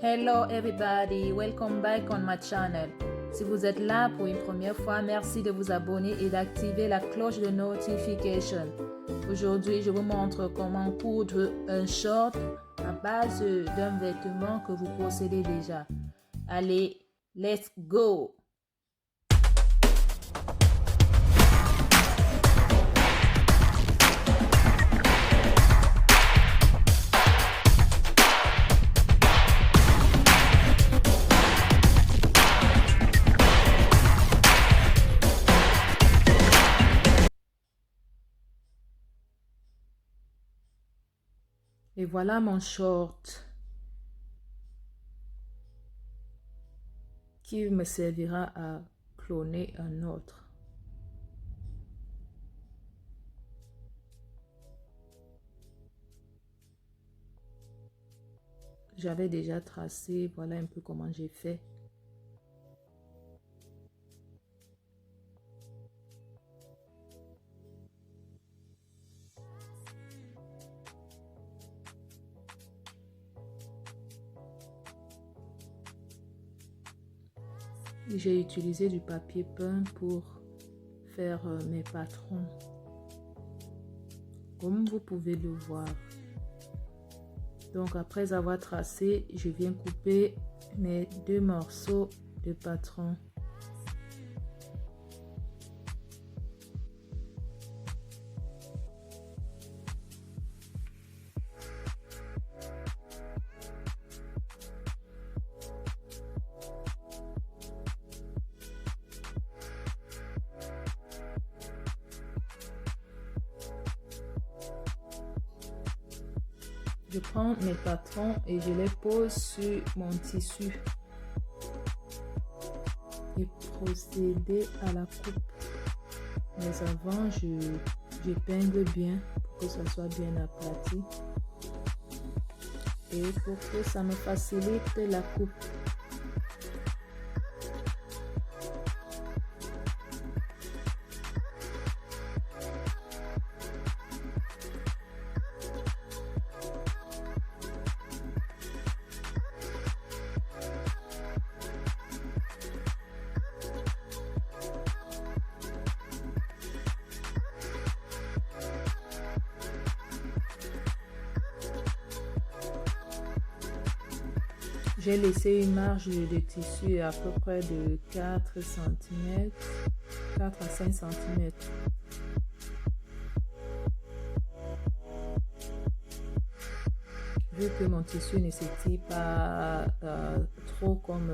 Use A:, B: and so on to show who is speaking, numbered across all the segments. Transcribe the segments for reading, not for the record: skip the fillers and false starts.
A: Hello everybody, welcome back on my channel. Si vous êtes là pour une première fois, merci de vous abonner et d'activer la cloche de notification. Aujourd'hui, je vous montre comment coudre un short à base d'un vêtement que vous possédez déjà. Allez, let's go! Et voilà mon short qui me servira à cloner un autre. J'avais déjà tracé, voilà un peu comment j'ai fait. J'ai utilisé du papier peint pour faire mes patrons. Comme vous pouvez le voir. Donc après avoir tracé, je viens couper mes deux morceaux de patron. Je prends mes patrons et je les pose sur mon tissu et procéder à la coupe. Mais avant, j'épingle bien pour que ça soit bien aplati et pour que ça me facilite la coupe. J'ai laissé une marge de tissu à peu près de 4 cm, 4 à 5 cm. Vu que mon tissu ne s'étire pas trop comme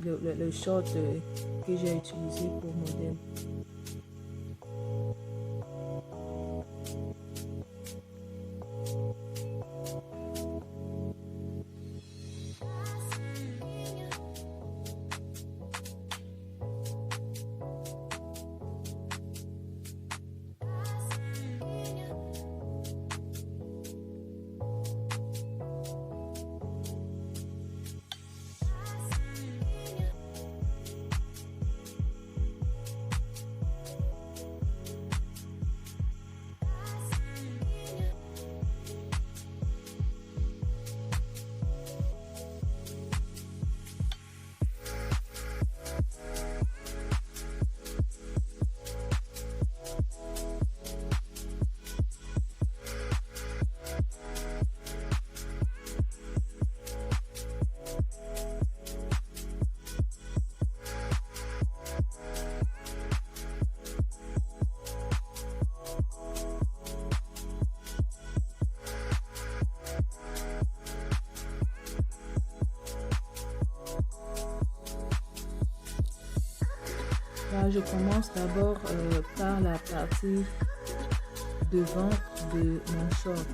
A: le short que j'ai utilisé pour modèle. Là, je commence d'abord par la partie devant de mon short.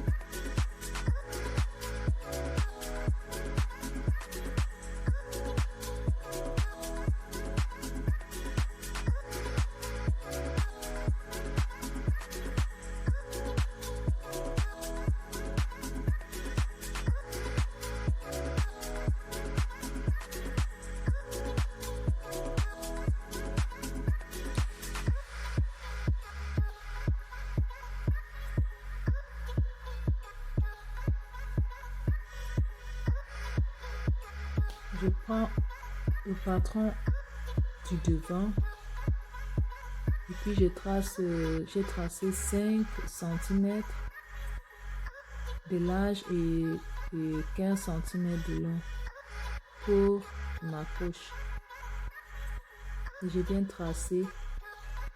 A: Je prends le patron du devant et puis j'ai tracé 5 cm de large et 15 cm de long pour ma poche. Et j'ai bien tracé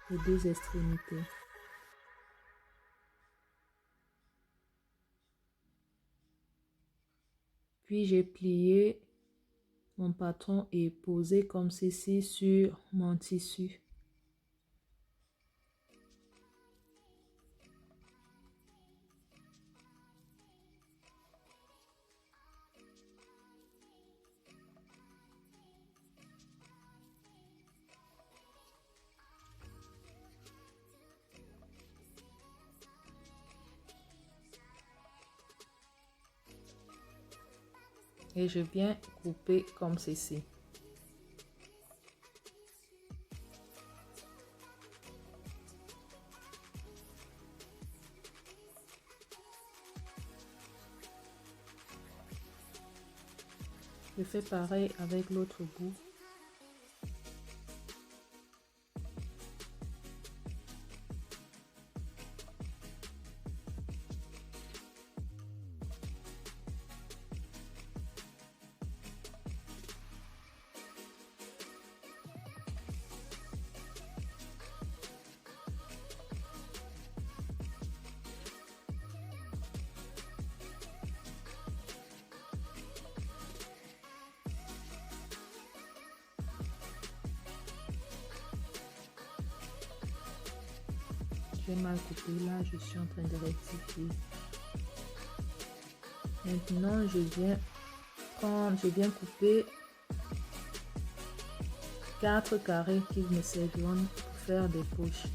A: les deux extrémités. Puis j'ai plié mon patron et posé comme ceci sur mon tissu. Et je viens couper comme ceci. Je fais pareil avec l'autre bout. J'ai mal coupé là, je suis en train de rectifier. Maintenant, je viens couper 4 carrés qui me serviront pour faire des poches.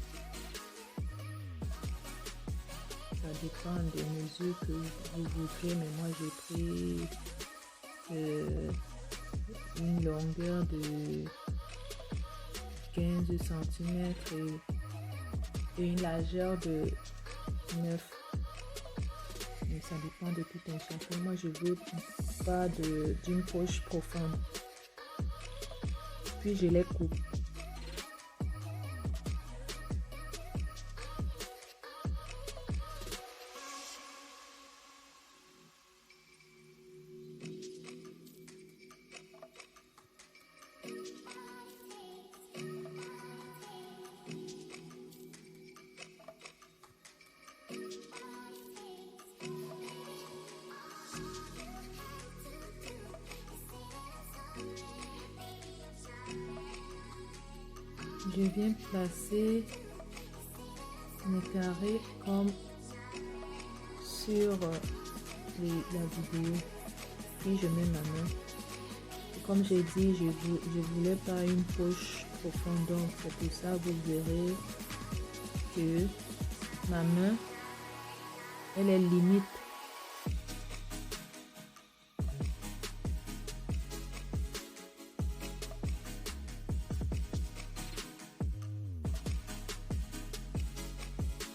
A: Ça dépend des mesures que vous voudrez, mais moi j'ai pris une longueur de 15 cm et une largeur de 9. Mais ça dépend de tout un chacun. Moi je veux pas d'une poche profonde. Puis je les coupe. Je viens placer mes carrés comme sur la vidéo. Puis je mets ma main. Et comme j'ai dit, je voulais pas une poche profonde. Donc c'est pour ça vous verrez que ma main, elle est limite.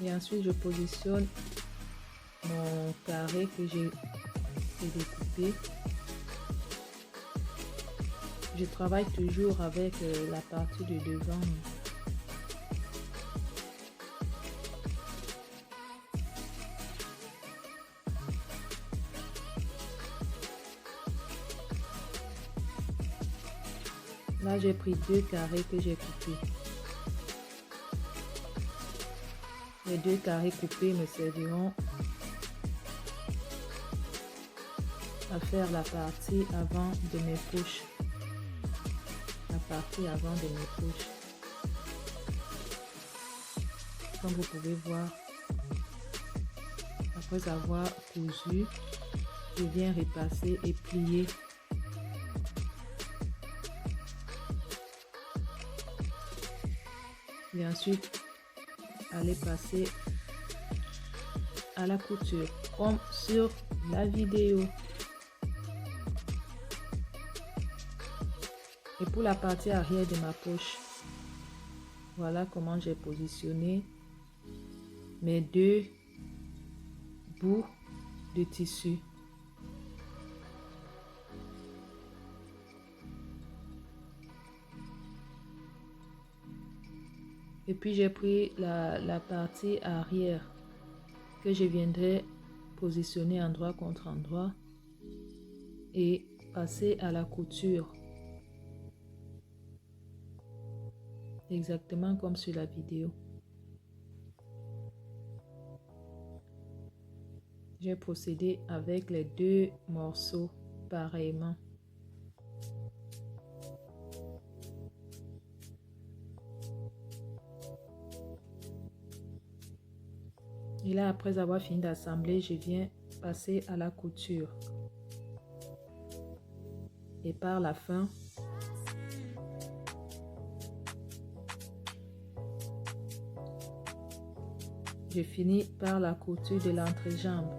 A: Et ensuite, je positionne mon carré que j'ai découpé. Je travaille toujours avec la partie de devant. Là, j'ai pris 2 carrés que j'ai coupés. Les 2 carrés coupés me serviront à faire la partie avant de mes poches. La partie avant de mes poches. Comme vous pouvez voir, après avoir cousu, je viens repasser et plier. Et ensuite, aller passer à la couture comme sur la vidéo. Et pour la partie arrière de ma poche, voilà comment j'ai positionné mes 2 bouts de tissu. Et puis j'ai pris la partie arrière que je viendrai positionner endroit contre endroit et passer à la couture. Exactement comme sur la vidéo. J'ai procédé avec les deux morceaux pareillement. Et là, après avoir fini d'assembler, je viens passer à la couture. Et par la fin, je finis par la couture de l'entrejambe.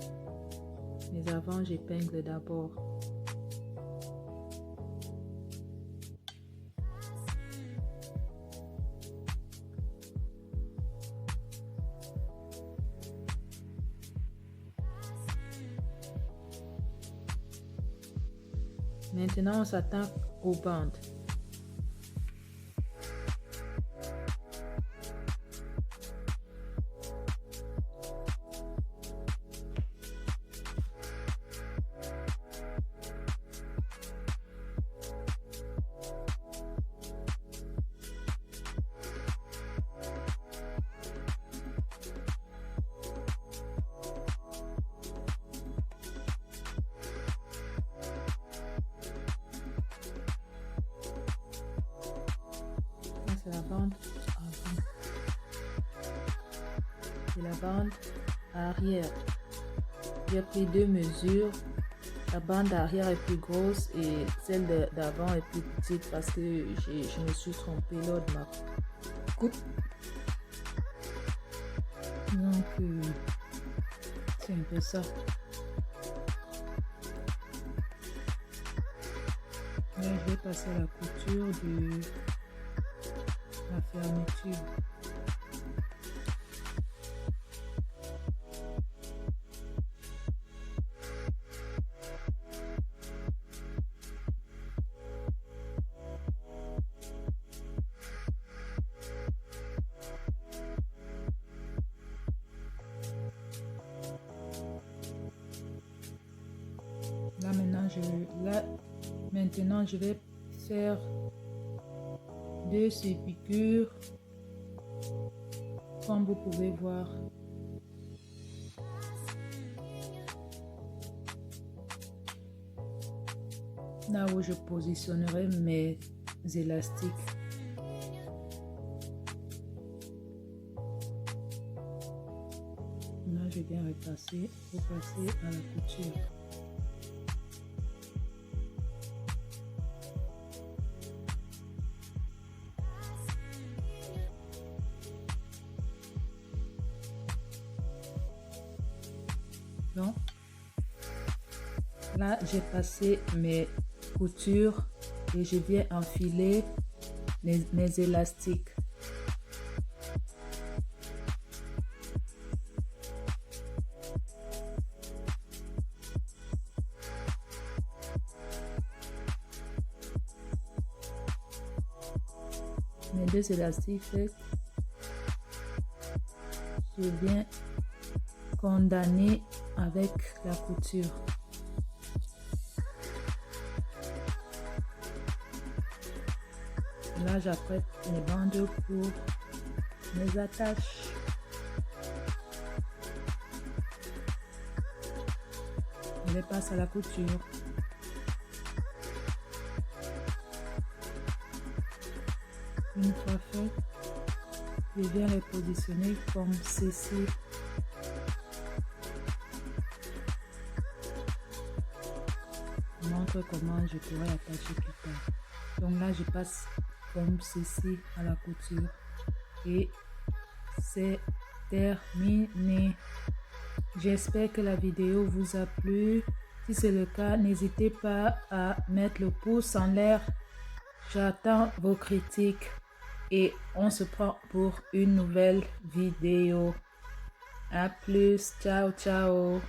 A: Mais avant, j'épingle d'abord. Maintenant, on s'attaque aux bandes. C'est la bande avant. C'est la bande arrière. J'ai pris deux mesures. La bande arrière est plus grosse et celle d'avant est plus petite parce que je me suis trompée lors de ma coupe. Donc, c'est un peu ça. Là, je vais passer à la couture de la fermeture. Maintenant, je vais faire deux surpiqûres, comme vous pouvez voir. Là où je positionnerai mes élastiques. Là, je viens repasser pour passer à la couture. Donc, là, j'ai passé mes coutures et je viens enfiler mes élastiques. Mes deux élastiques faits, je viens condamner avec la couture. Là, j'apprête mes bandes pour mes attaches. Je les passe à la couture. Une fois fait, je viens les positionner comme ceci. Je montre comment je pourrais attacher plus tard. Donc là, je passe comme ceci à la couture et c'est terminé. J'espère que la vidéo vous a plu. Si c'est le cas, n'hésitez pas à mettre le pouce en l'air. J'attends vos critiques et on se prend pour une nouvelle vidéo. À plus, ciao ciao.